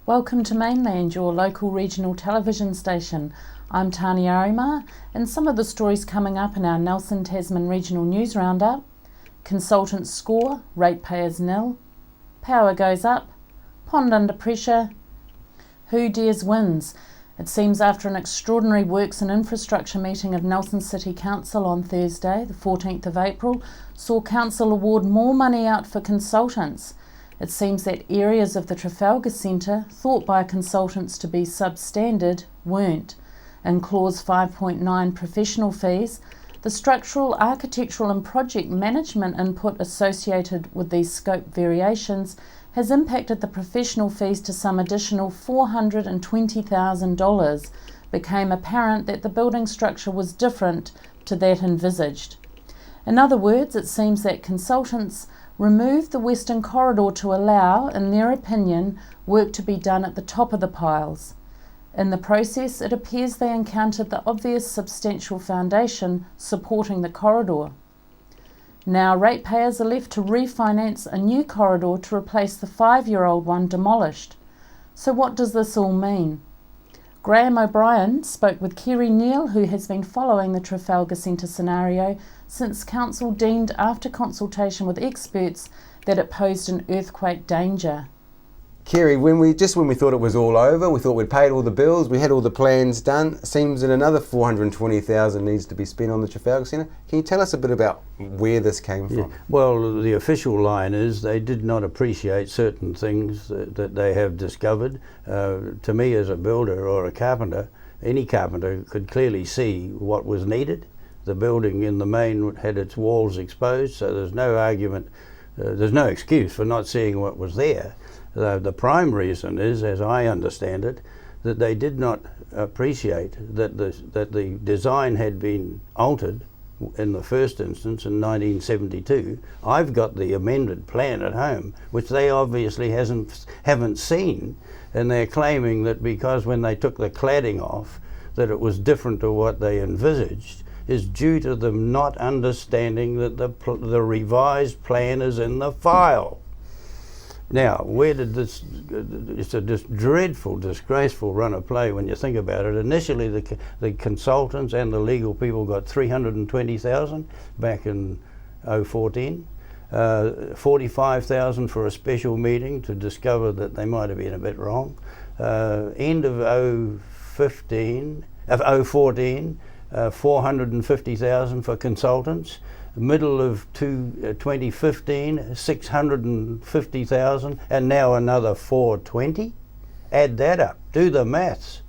Welcome to Mainland, your local regional television station. I'm Tani Arima, and some of the stories coming up in our Nelson Tasman Regional News Roundup: consultants score, ratepayers nil; power goes up; pond under pressure; who dares wins. It seems after an extraordinary works and infrastructure meeting of Nelson City Council on Thursday, the 14th of April, saw Council award more money out for consultants. It seems that areas of the Trafalgar Centre, thought by consultants to be substandard, weren't. In Clause 5.9 professional fees, the structural, architectural and project management input associated with these scope variations has impacted the professional fees to some additional $420,000. Became apparent that the building structure was different to that envisaged. In other words, it seems that consultants removed the western corridor to allow, in their opinion, work to be done at the top of the piles. In the process, it appears they encountered the obvious substantial foundation supporting the corridor. Now ratepayers are left to refinance a new corridor to replace the 5-year-old one demolished. So what does this all mean? Graham O'Brien spoke with Kerry Neal, who has been following the Trafalgar Centre scenario since Council deemed, after consultation with experts, that it posed an earthquake danger. Kerry, when we thought it was all over, we thought we'd paid all the bills, we had all the plans done, it seems that another $420,000 needs to be spent on the Trafalgar Centre. Can you tell us a bit about where this came from? Yeah. Well, the official line is they did not appreciate certain things that they have discovered. To me, as a builder or a carpenter, any carpenter could clearly see what was needed. The building in the main had its walls exposed, so there's no argument, there's no excuse for not seeing what was there. The prime reason is, as I understand it, that they did not appreciate that the design had been altered in the first instance in 1972. I've got the amended plan at home, which they obviously haven't seen, and they're claiming that because when they took the cladding off, that it was different to what they envisaged, is due to them not understanding that the revised plan is in the file. Now, where did this, it's a dreadful, disgraceful run of play when you think about it. Initially, the consultants and the legal people got $320,000 back in 2014, $45,000 for a special meeting to discover that they might have been a bit wrong. End of 2014, $450,000 for consultants. Middle of 2015, $650,000, and now another $420,000. Add that up. Do the maths.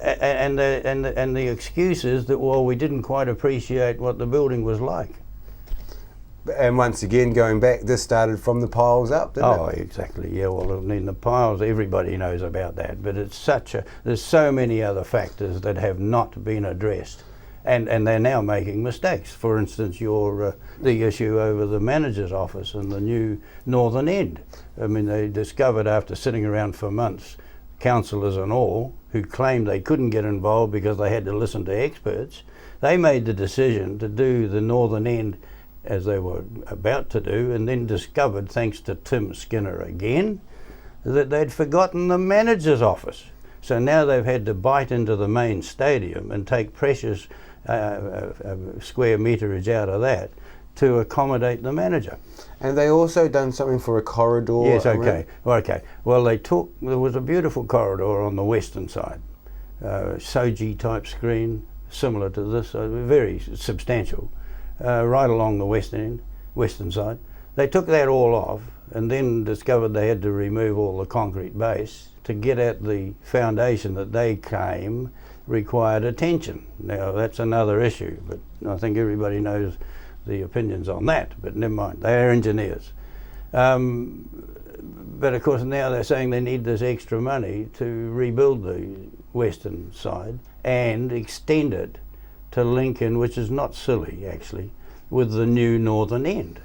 And the excuse is that, well, we didn't quite appreciate what the building was like. And once again, going back, this started from the piles up, didn't it? Oh, exactly. Yeah. Well, I mean, the piles, everybody knows about that, but it's there's so many other factors that have not been addressed. And they're now making mistakes. For instance, the issue over the manager's office and the new northern end. I mean, they discovered after sitting around for months, councillors and all, who claimed they couldn't get involved because they had to listen to experts. They made the decision to do the northern end as they were about to do, and then discovered, thanks to Tim Skinner again, that they'd forgotten the manager's office. So now they've had to bite into the main stadium and take precious square meterage out of that to accommodate the manager. And they also done something for a corridor. Yes, okay. Well, there was a beautiful corridor on the western side, Soji type screen, similar to this, very substantial, right along the western side. They took that all off and then discovered they had to remove all the concrete base to get at the foundation that they claim required attention. Now, that's another issue, but I think everybody knows the opinions on that, but never mind, they are engineers. But of course now they're saying they need this extra money to rebuild the western side and extend it to Lincoln, which is not silly actually, with the new northern end.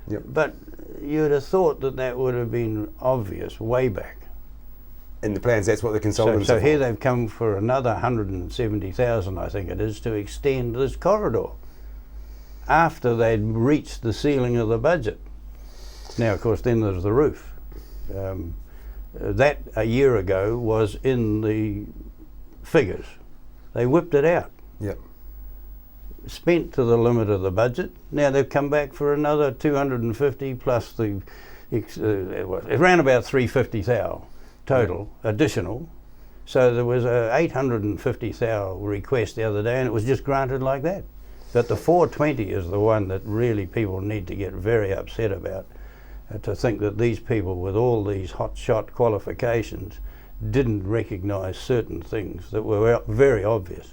Yep. But you'd have thought that that would have been obvious way back. In the plans, that's what the consultants So have here they've come for another 170,000, I think it is, to extend this corridor after they'd reached the ceiling of the budget. Now, of course, then there's the roof. That a year ago was in the figures. They whipped it out. Yep. Spent to the limit of the budget. Now they've come back for another 250 plus the around about 350,000 total additional. So there was a 850,000 request the other day, and it was just granted like that. But the 420 is the one that really people need to get very upset about. To think that these people with all these hotshot qualifications didn't recognise certain things that were very obvious.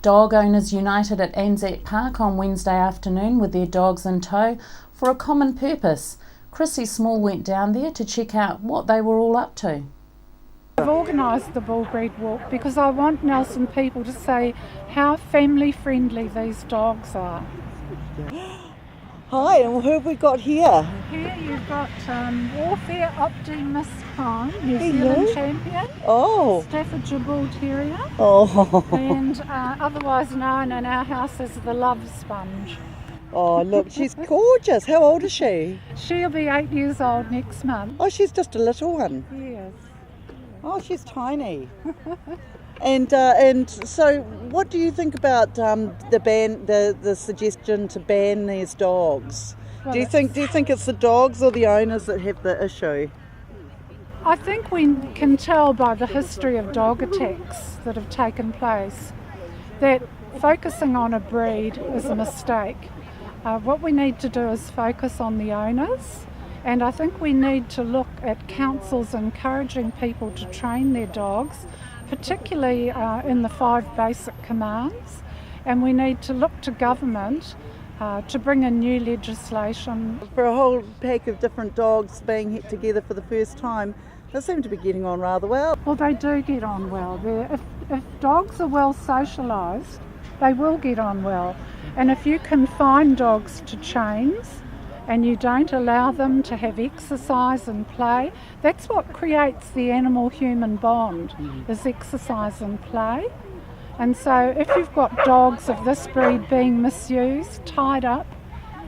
Dog owners united at Anzac Park on Wednesday afternoon with their dogs in tow for a common purpose. Chrissy Small went down there to check out what they were all up to. I've organised the Bull Breed Walk because I want Nelson people to say how family friendly these dogs are. Hi, and who have we got here? Here you've got Warfare Optimus Prime, New Zealand champion, Oh, Staffordshire Bull Terrier, oh, and otherwise known in our house as the Love Sponge. oh! Look, she's gorgeous. How old is she? She'll be 8 years old next month. Oh, she's just a little one. Yes. Oh, she's tiny. And so, what do you think about the suggestion to ban these dogs? Well, Do you think it's the dogs or the owners that have the issue? I think we can tell by the history of dog attacks that have taken place that focusing on a breed is a mistake. What we need to do is focus on the owners, and I think we need to look at councils encouraging people to train their dogs, particularly in the 5 basic commands, and we need to look to government to bring in new legislation. For a whole pack of different dogs being hit together for the first time, they seem to be getting on rather well. Well, they do get on well. If dogs are well socialised, they will get on well. And if you confine dogs to chains and you don't allow them to have exercise and play, that's what creates the animal-human bond, is exercise and play. And so if you've got dogs of this breed being misused, tied up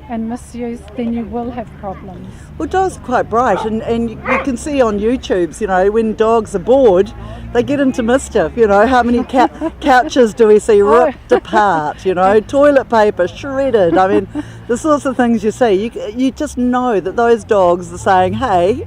and misused, then you will have problems. Well, dogs are quite bright, and you can see on YouTube's, when dogs are bored, they get into mischief. How many couches do we see ripped apart? Toilet paper shredded. I mean, the sorts of things you see. You just know that those dogs are saying, "Hey,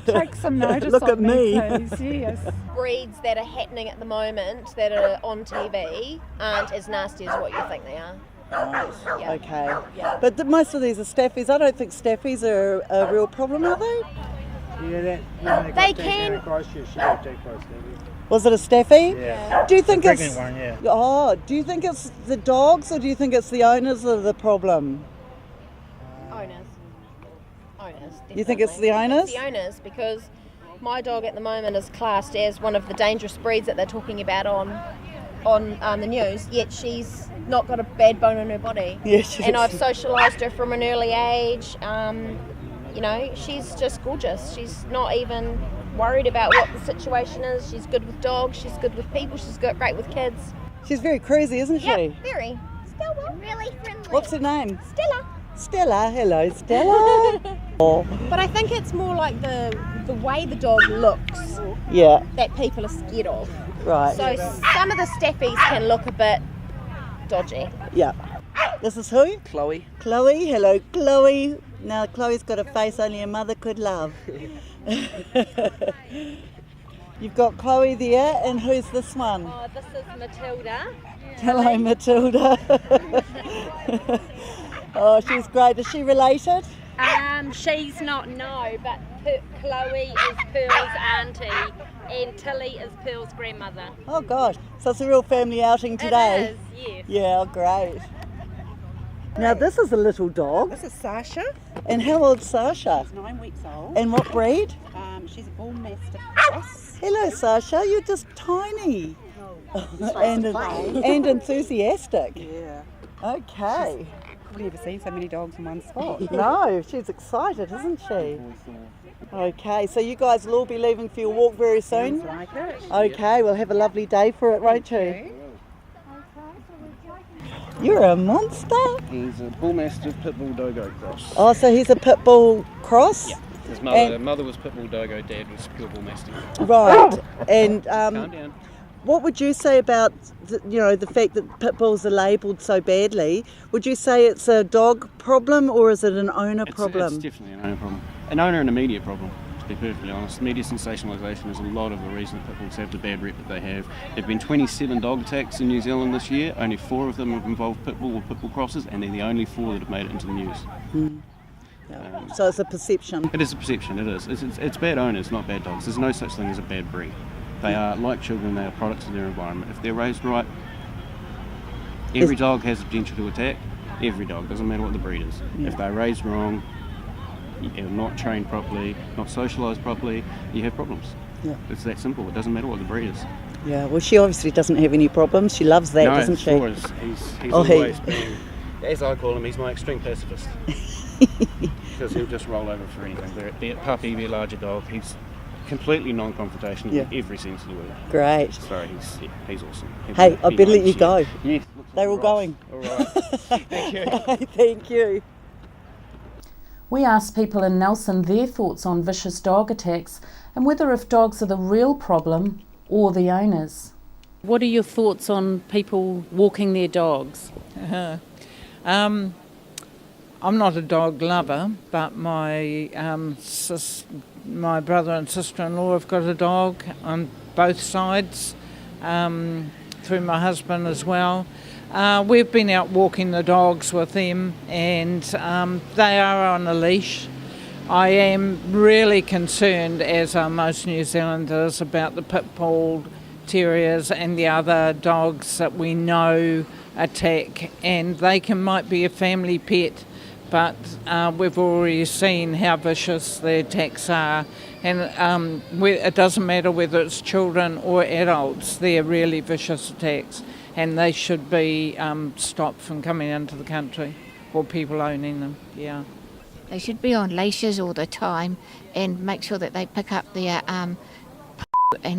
take some notice look of at me." Please. Yes. Breeds that are happening at the moment that are on TV aren't as nasty as what you think they are. Right. Yeah. Okay. Yeah. But most of these are staffies. I don't think staffies are a real problem, are they? Yeah, that They can. Was it a staffy? Yeah. Do you think The it's pregnant one, yeah. Oh, do you think it's the dogs or do you think it's the owners that are the problem? Owners. You think it's the definitely. owners? It's the owners, because my dog at the moment is classed as one of the dangerous breeds that they're talking about on the news, yet she's not got a bad bone in her body. Yeah, she and is. I've socialised her from an early age. She's just gorgeous. She's not even worried about what the situation is. She's good with dogs, she's good with people, she's great with kids. She's very crazy, isn't she? Yeah, very. Stella, really friendly. What's her name? Stella. Stella. Hello, Stella. Oh, But I think it's more like the way the dog looks yeah, that people are scared of. right. So some of the staffies can look a bit dodgy. Yeah. This is who? Chloe. Chloe. Hello, Chloe. Now, Chloe's got a face only a mother could love. You've got Chloe there, and who's this one? Oh, this is Matilda. Hello, Matilda. Oh, she's great. Is she related? She's not, no, but Chloe is Pearl's auntie and Tilly is Pearl's grandmother. Oh, gosh. So it's a real family outing today. It is, yes. Yeah, great. Now, this is a little dog. This is Sasha. And how old's Sasha? She's 9 weeks old. And what breed? She's a bull mastiff cross. Hello, Sasha. You're just tiny. And and enthusiastic. Yeah. Okay. I've never seen so many dogs in one spot. No, she's excited, isn't she? Okay, so you guys will all be leaving for your walk very soon? Seems like it. Okay, we'll have a lovely day for it, won't you? You're a monster. He's a bull mastiff pit bull dogo cross. Oh, so he's a pit bull cross? Yeah. His And- mother was pit bull dogo, dad was pure bull mastiff. Right. And Calm down. what would you say about the fact that pit bulls are labelled so badly? Would you say it's a dog problem or is it an owner problem? It's definitely an owner problem. An owner and a media problem, to be perfectly honest. Media sensationalisation is a lot of the reason that pit bulls have the bad rep that they have. There have been 27 dog attacks in New Zealand this year. Only 4 of them have involved pit bull or pit bull crosses, and they're the only 4 that have made it into the news. So it's a perception. It is a perception, it is. It's bad owners, not bad dogs. There's no such thing as a bad breed. They are like children, they are products of their environment. If they're raised right, every dog has the potential to attack. Every dog, doesn't matter what the breed is. Yeah. If they're raised wrong, you're not trained properly, not socialised properly, you have problems. Yeah. It's that simple. It doesn't matter what the breed is. Yeah, well, she obviously doesn't have any problems. She loves that, No, doesn't she? sure is. He's Oh, he- always been, as I call him, he's my extreme pacifist. Because he'll just roll over for anything. Be it puppy, be it larger dog, he's completely non-confrontational Yeah. in every sense of the word. Great. So he's awesome. Hey, I better let you go. Yes. They're all going. All right. Thank you. Thank you. We asked people in Nelson their thoughts on vicious dog attacks and whether if dogs are the real problem or the owners. What are your thoughts on people walking their dogs? I'm not a dog lover, but my my brother and sister-in-law have got a dog on both sides, through my husband as well. We've been out walking the dogs with them, and they are on a leash. I am really concerned, as are most New Zealanders, about the pit bull terriers and the other dogs that we know attack, and they might be a family pet, but we've already seen how vicious the attacks are, and it doesn't matter whether it's children or adults, they're really vicious attacks, and they should be stopped from coming into the country, or people owning them. Yeah. They should be on leashes all the time and make sure that they pick up their and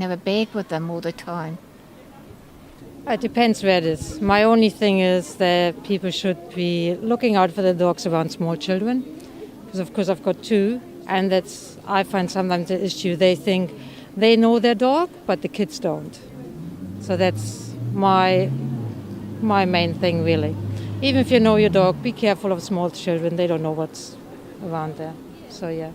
have a bag with them all the time. It depends where it is. My only thing is that people should be looking out for the dogs around small children, because of course I've got 2, and I find sometimes the issue. They think they know their dog, but the kids don't. So that's my main thing, really. Even if you know your dog, be careful of small children. They don't know what's around there. So yeah.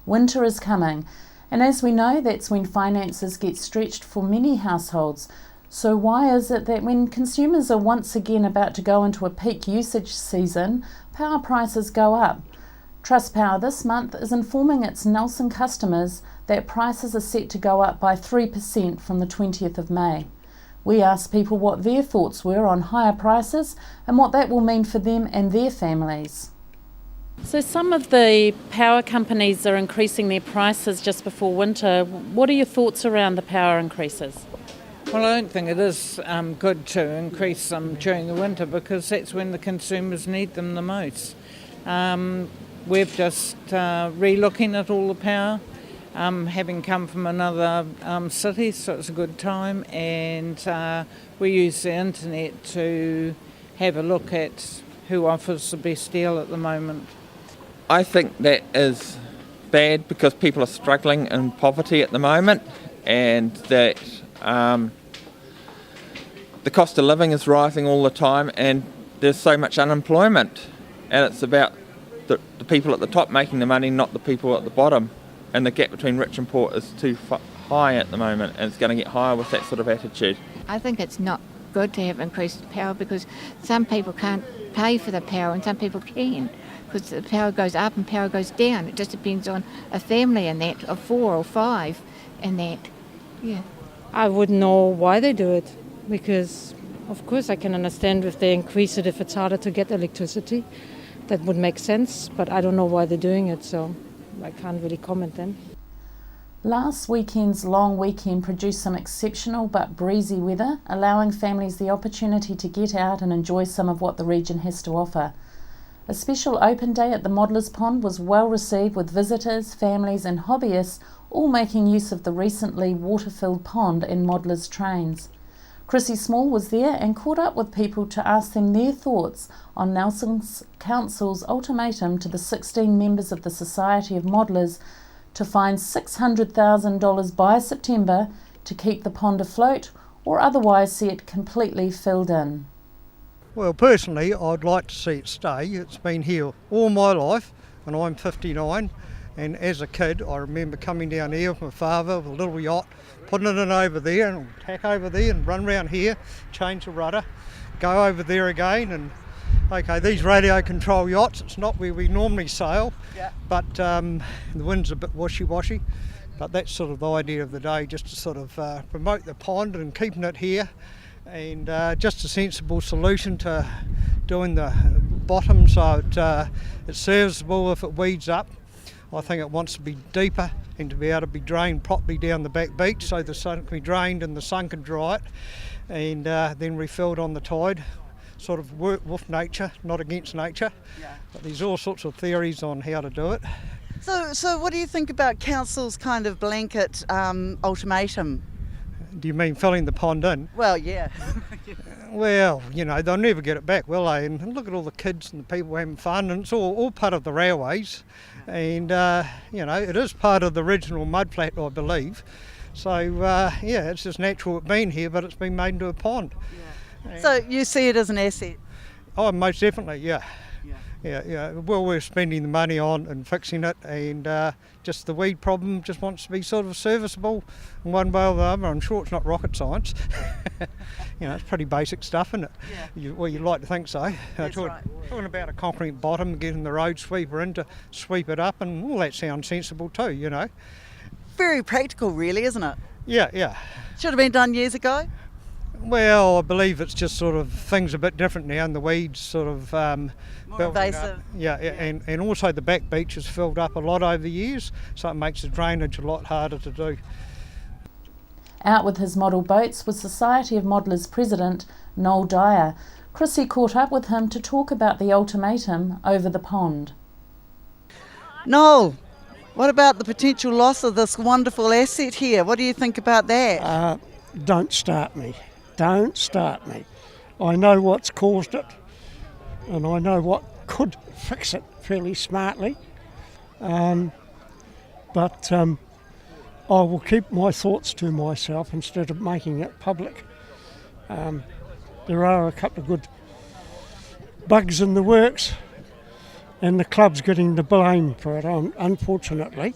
Winter is coming, and as we know, that's when finances get stretched for many households. So why is it that when consumers are once again about to go into a peak usage season, power prices go up? Trustpower this month is informing its Nelson customers that prices are set to go up by 3% from the 20th of May. We asked people what their thoughts were on higher prices and what that will mean for them and their families. So some of the power companies are increasing their prices just before winter. What are your thoughts around the power increases? Well, I don't think it is good to increase them during the winter, because that's when the consumers need them the most. We're just re-looking at all the power, having come from another city, so it's a good time, and we use the internet to have a look at who offers the best deal at the moment. I think that is bad because people are struggling in poverty at the moment, and that the cost of living is rising all the time, and there's so much unemployment, and it's about the people at the top making the money, not the people at the bottom, and the gap between rich and poor is too high at the moment, and it's going to get higher with that sort of attitude. I think it's not good to have increased power, because some people can't pay for the power and some people can, because the power goes up and power goes down. It just depends on a family and that, of 4 or 5 and that. Yeah. I wouldn't know why they do it, because of course I can understand if they increase it, if it's harder to get electricity. That would make sense, but I don't know why they're doing it, so I can't really comment then. Last weekend's long weekend produced some exceptional but breezy weather, allowing families the opportunity to get out and enjoy some of what the region has to offer. A special open day at the Modeller's Pond was well received, with visitors, families and hobbyists all making use of the recently water-filled pond and Modeller's trains. Chrissy Small was there and caught up with people to ask them their thoughts on Nelson's Council's ultimatum to the 16 members of the Society of Modelers to find $600,000 by September to keep the pond afloat or otherwise see it completely filled in. Well, personally, I'd like to see it stay. It's been here all my life, and I'm 59. And as a kid, I remember coming down here with my father with a little yacht, putting it in over there, and tack over there, and run round here, change the rudder, go over there again, and okay, these radio control yachts, it's not where we normally sail, but the wind's a bit washy-washy, but that's sort of the idea of the day, just to sort of promote the pond and keeping it here, and just a sensible solution to doing the bottom so it's serviceable if it weeds up. I think it wants to be deeper and to be able to be drained properly down the back beach so the sun can be drained and the sun can dry it, and then refilled on the tide. Sort of work with nature, not against nature. But there's all sorts of theories on how to do it. So what do you think about council's kind of blanket ultimatum? Do you mean filling the pond in? Well, yeah. Well, you know, they'll never get it back, will they? And look at all the kids and the people having fun, and it's all part of the railways. And, you know, it is part of the original mudflat, I believe. So, yeah, it's just natural it's been here, but it's been made into a pond. So you see it as an asset? Oh, most definitely, yeah. Well, we're spending the money on and fixing it, and just the weed problem just wants to be sort of serviceable in one way or the other. I'm sure it's not rocket science. You know, it's pretty basic stuff, isn't it? Well, you'd like to think so. Talking about a concrete bottom, getting the road sweeper in to sweep it up, and all that sounds sensible too, you know. Very practical, really, isn't it? Yeah. Should have been done years ago? Well, I believe it's just sort of things a bit different now, and the weeds sort of more invasive. And also the back beach has filled up a lot over the years, so it makes the drainage a lot harder to do. Out with his model boats was Society of Modelers President Noel Dyer. Chrissy caught up with him to talk about the ultimatum over the pond. Noel, what about the potential loss of this wonderful asset here? What do you think about that? Don't start me. Don't start me. I know what's caused it, and I know what could fix it fairly smartly. But I will keep my thoughts to myself instead of making it public. There are a couple of good bugs in the works, and the club's getting the blame for it, unfortunately.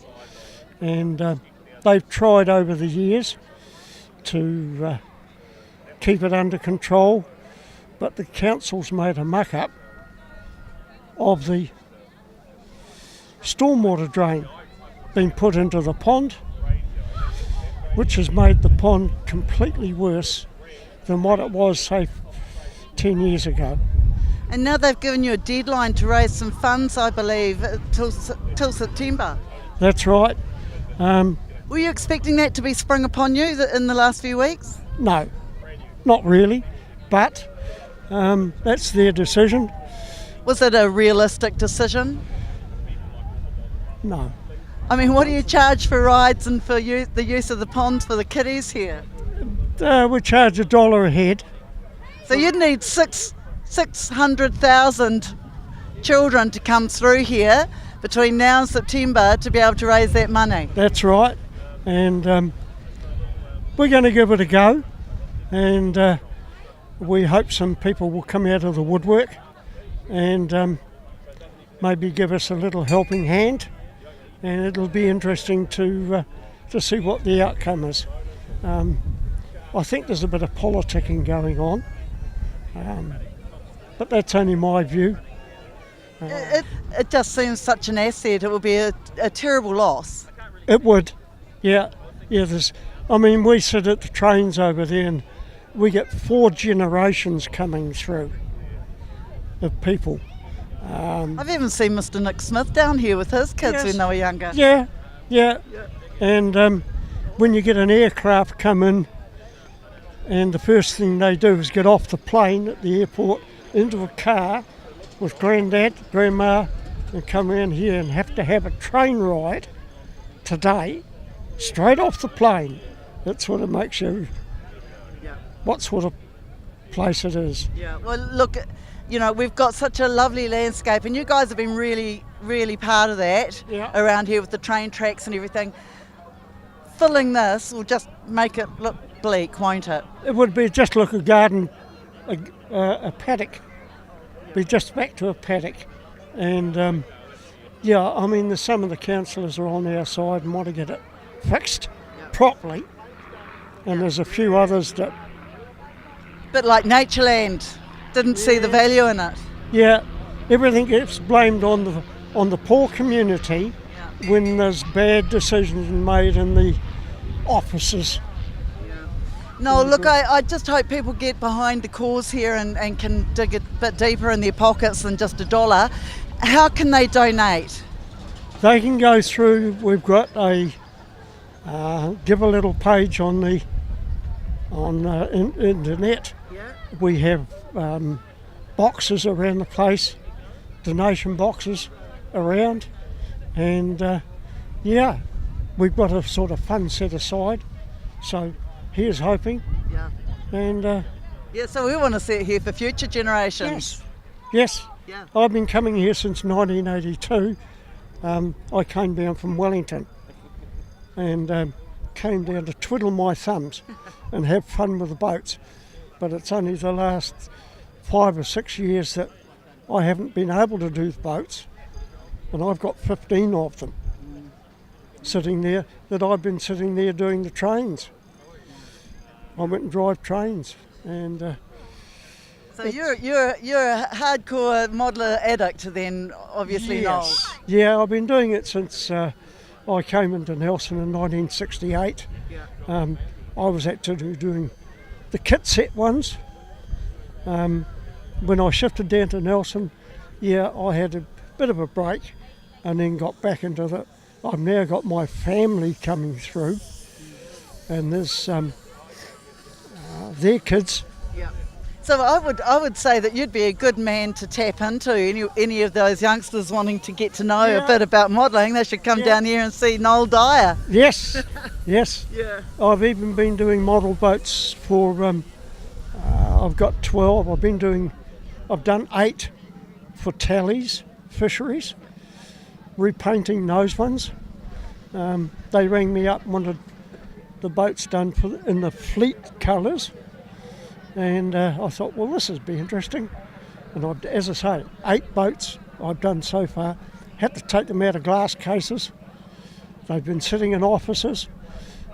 And they've tried over the years to keep it under control, but the council's made a muck-up of the stormwater drain being put into the pond, which has made the pond completely worse than what it was, say, 10 years ago. And now they've given you a deadline to raise some funds, I believe, till September. That's right. Were you expecting that to be sprung upon you in the last few weeks? No, not really, but that's their decision. Was it a realistic decision? No. I mean, what do you charge for rides and for the use of the ponds for the kiddies here? We charge $1 a head. So you'd need 600,000 children to come through here between now and September to be able to raise that money. That's right, and we're going to give it a go, and we hope some people will come out of the woodwork and maybe give us a little helping hand, and it'll be interesting to see what the outcome is. I think there's a bit of politicking going on, but that's only my view. It just seems such an asset. It would be a terrible loss. It would, yeah. We sit at the trains over there, and we get 4 generations coming through of people. I've even seen Mr. Nick Smith down here with his kids when they were younger. Yeah. And when you get an aircraft come in, and the first thing they do is get off the plane at the airport into a car with Grandad, Grandma, and come around here and have to have a train ride today, straight off the plane. That sort of makes you what sort of place it is. Yeah, well, look, you know, we've got such a lovely landscape, and you guys have been really, really part of that around here with the train tracks and everything. Filling this will just make it look bleak, won't it? It would be just like a garden, a paddock. Be just back to a paddock. And yeah, I mean, some of the councillors are on our side and want to get it fixed properly. And there's a few others that... Bit like Natureland, didn't see the value in it. Yeah, everything gets blamed on the poor community when there's bad decisions made in the offices. No, look, I just hope people get behind the cause here and can dig a bit deeper in their pockets than just $1. How can they donate? They can go through, we've got a Give a Little page on the internet. We have boxes around the place, donation boxes around, and yeah, we've got a sort of fund set aside, so here's hoping. And yeah, so we want to see it here for future generations. Yes. I've been coming here since 1982. I came down from Wellington and came down to twiddle my thumbs and have fun with the boats. But it's only the last 5 or 6 years that I haven't been able to do the boats, and I've got 15 of them sitting there that I've been sitting there doing the trains. I went and drive trains, and so you're a hardcore modeller addict then, obviously. Yes. Yeah, I've been doing it since I came into Nelson in 1968. I was actually doing the kit set ones. When I shifted down to Nelson, I had a bit of a break and then got back into the... I've now got my family coming through, and there's their kids. So I would say that you'd be a good man to tap into. Any of those youngsters wanting to get to know a bit about modelling, they should come down here and see Noel Dyer. Yes, yes. I've even been doing model boats for, I've got 12. I've done 8 for tallies, fisheries, repainting those ones. They rang me up and wanted the boats done in the fleet colours. And I thought, well, this would be interesting. And as I say, 8 boats I've done so far. Had to take them out of glass cases. They've been sitting in offices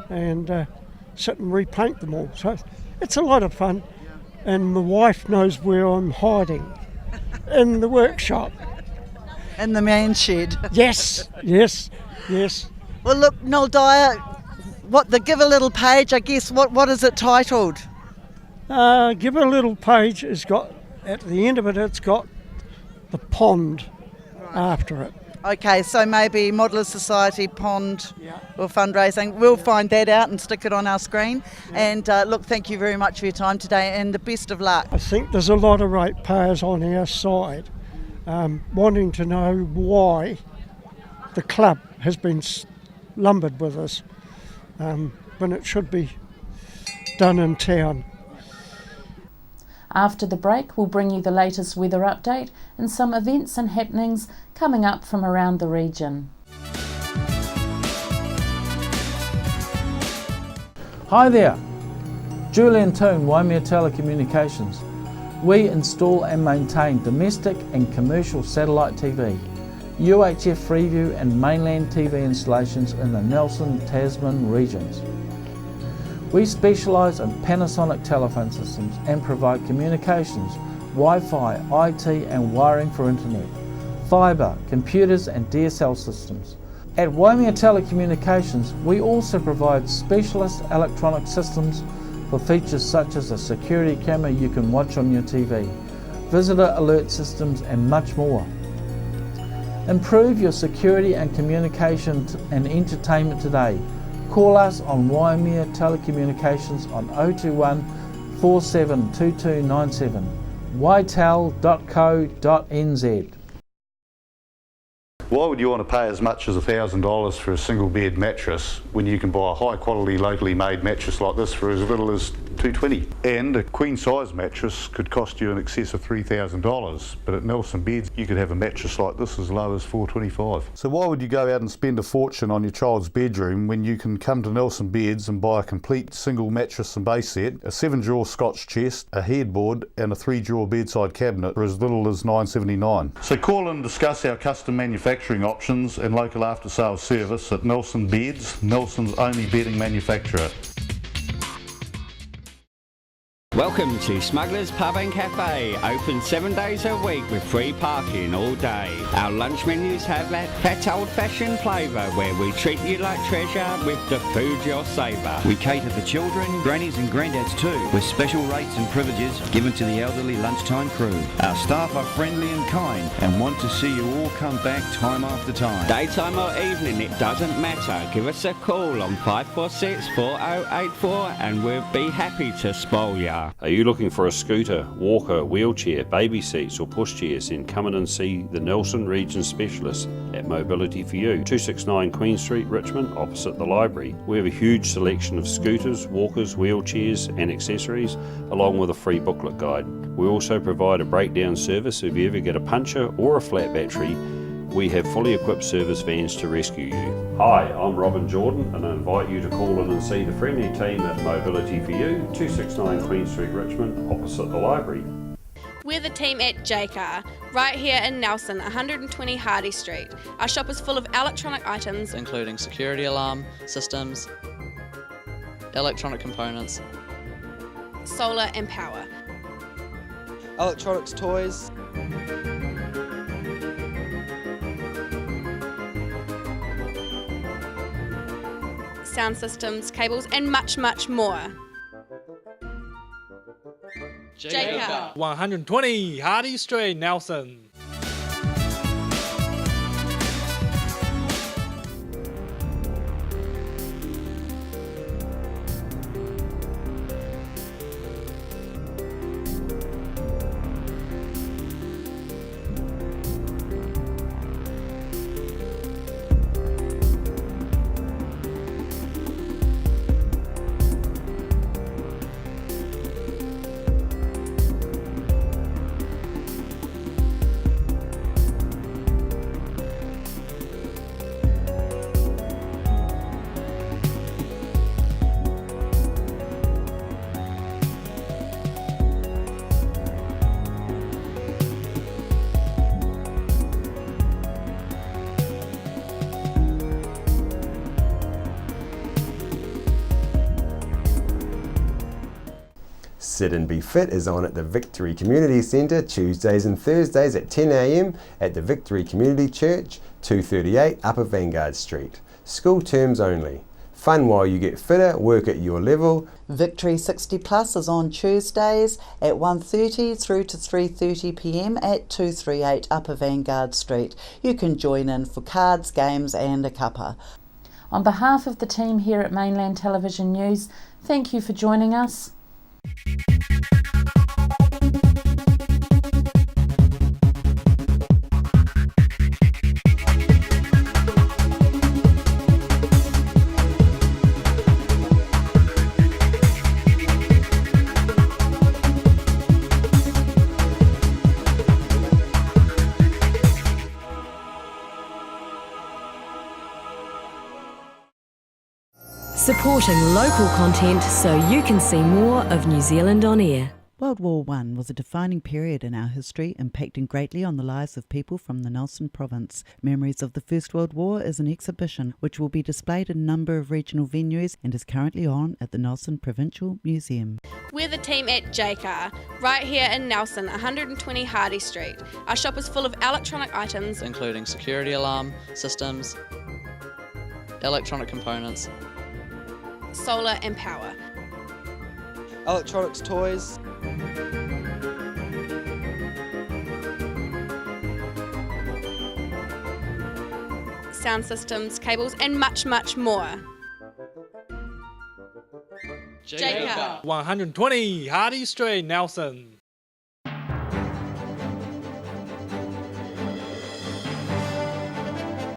and sit and repaint them all. So it's a lot of fun. And my wife knows where I'm hiding, in the workshop. In the man shed. Yes, yes, yes. Well, look, Noel Dyer, the Give a Little page, I guess, what is it titled? Give a Little page has got, at the end of it, it's got the pond after it. Okay, so maybe Modelers Society Pond or fundraising. We'll find that out and stick it on our screen. And look, thank you very much for your time today and the best of luck. I think there's a lot of ratepayers on our side wanting to know why the club has been lumbered with us when it should be done in town. After the break, we'll bring you the latest weather update and some events and happenings coming up from around the region. Hi there, Julian Toon, Waimea Telecommunications. We install and maintain domestic and commercial satellite TV, UHF Freeview and Mainland TV installations in the Nelson, Tasman regions. We specialise in Panasonic telephone systems and provide communications, Wi-Fi, IT and wiring for internet, fibre, computers and DSL systems. At Waimea Telecommunications, we also provide specialist electronic systems for features such as a security camera you can watch on your TV, visitor alert systems and much more. Improve your security and communication and entertainment today. Call us on Waimea Telecommunications on 021 472297, ytel.co.nz. Why would you want to pay as much as $1,000 for a single bed mattress when you can buy a high quality locally made mattress like this for as little as $220? And a queen size mattress could cost you in excess of $3,000, but at Nelson Beds you could have a mattress like this as low as $425. So why would you go out and spend a fortune on your child's bedroom when you can come to Nelson Beds and buy a complete single mattress and base set, a 7-drawer Scotch chest, a headboard and a 3-drawer bedside cabinet for as little as $979? So call and discuss our custom manufacturing options and local after sales service at Nelson Beds, Nelson's only bedding manufacturer. Welcome to Smugglers Pub and Cafe, open 7 days a week with free parking all day. Our lunch menus have that old-fashioned flavour where we treat you like treasure with the food you'll savour. We cater for children, grannies and granddads too, with special rates and privileges given to the elderly lunchtime crew. Our staff are friendly and kind and want to see you all come back time after time. Daytime or evening, it doesn't matter. Give us a call on 546 4084 and we'll be happy to spoil ya. Are you looking for a scooter, walker, wheelchair, baby seats or pushchairs? Then come in and see the Nelson Region Specialist at Mobility for You, 269 Queen Street, Richmond, opposite the library. We have a huge selection of scooters, walkers, wheelchairs and accessories, along with a free booklet guide. We also provide a breakdown service if you ever get a puncture or a flat battery. We have fully equipped service vans to rescue you. Hi, I'm Robin Jordan and I invite you to call in and see the friendly team at Mobility for You, 269 Queen Street, Richmond, opposite the library. We're the team at JCar, right here in Nelson, 120 Hardy Street. Our shop is full of electronic items, including security alarm systems, electronic components, solar and power, electronics toys, sound systems, cables and much, much more. JCar, 120 Hardy Street, Nelson. Sit and Be Fit is on at the Victory Community Centre Tuesdays and Thursdays at 10 a.m. at the Victory Community Church, 238 Upper Vanguard Street. School terms only. Fun while you get fitter, work at your level. Victory 60 Plus is on Tuesdays at 1:30 through to 3:30 p.m. at 238 Upper Vanguard Street. You can join in for cards, games and a cuppa. On behalf of the team here at Mainland Television News, thank you for joining us. Supporting local content so you can see more of New Zealand on air. World War I was a defining period in our history, impacting greatly on the lives of people from the Nelson province. Memories of the First World War is an exhibition which will be displayed in a number of regional venues and is currently on at the Nelson Provincial Museum. We're the team at JCar, right here in Nelson, 120 Hardy Street. Our shop is full of electronic items, including security alarm systems, electronic components, solar and power, electronics toys, sound systems, cables, and much, much more. Jacob. 120 Hardy Street, Nelson.